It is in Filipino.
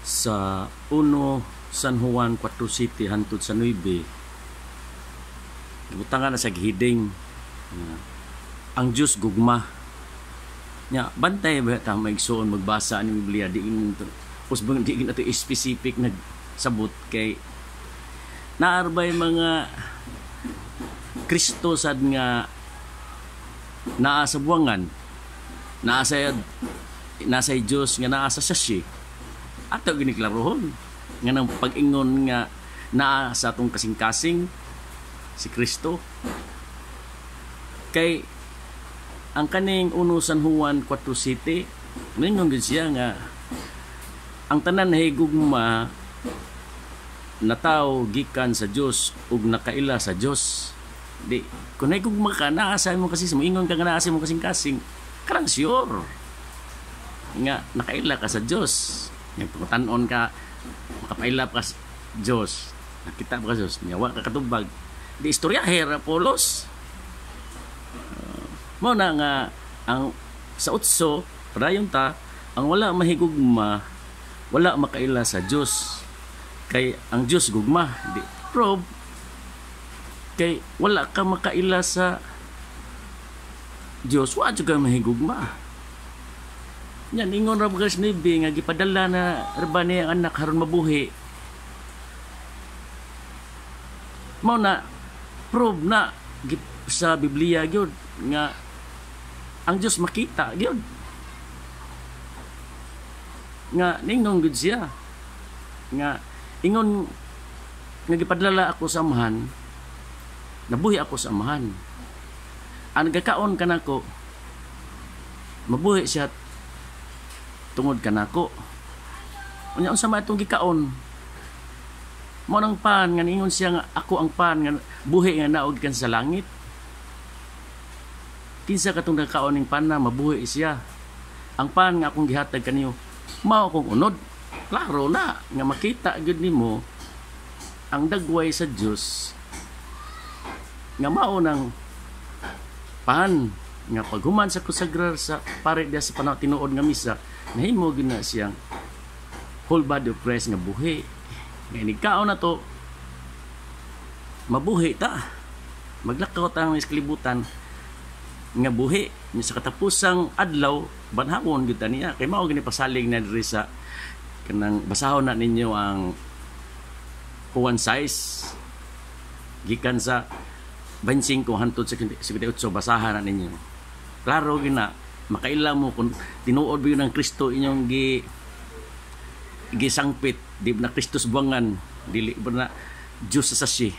sa 1 San Juan 4 hantod sa 9 gibutangan na sa gihiding ang Diyos gugma nya bantay ba ta maigsoon magbasa ni Biblia di usbang di nato specific nagsabot kay naarbay mga Kristo sad nga naa sa buwangan nasa Diyos nga naa sa sasyi ato giniklarohon nga nang pag-ingon nga naa sa atong kasing-kasing si Kristo kay ang kaning 1 San Juan 4:7 ningon gid siya nga ang tanan higugma na tao gikan sa Dios ug nakaila sa Dios di kun higugma ka naa sa mo kasi mo ingon ka nga naa sa mo kasing-kasing karang sure nga nakaila ka sa Dios nga pagtan-on ka makapailap ka sa Dios nakita ka sa Dios nyawa ka katubag di istorya hera polos mo na nga ang sa utso padayon ta ang wala mahigugma wala makaila sa Dios kay ang Dios gugma di probe kay wala ka makaila sa Dios wa jud ka mahigugma yan ingon ra bagas nibi nga gipadala na rebane ang anak haron mabuhi mao na prove na sa Biblia gyud nga ang Dios makita gyud nga ningon gyud siya nga ingon nga gipadala ako sa amahan nabuhi ako sa amahan ang gakaon kanako mabuhi siya tungod kanako unya unsa man atong gikaon mo nang pan nga ingon siya nga ako ang pan nga buhi nga naog kan sa langit kinsa katong nakaon ning pan na mabuhi siya ang pan nga akong gihatag kaniyo mao akong unod klaro na nga makita gyud nimo ang dagway sa Dios nga mao nang pan nga paghuman sa kusagrar sa pare dia sa panahon tinuod nga misa nahimo gyud na siyang whole body of Christ nga buhi nga nigkaon na to mabuhi ta maglakaw ta ng iskalibutan nga buhi sa katapusang adlaw banhawon gyud niya kay mao gini pasalig na diri sa kanang basahon na ninyo ang Juan 6 gikan sa 25 hantod sa 58 basahan na ninyo klaro gina makaila mo kung tinuod ba yun ng Kristo inyong gisangpit di na Kristus buwangan dili ba na Diyos sa sasyi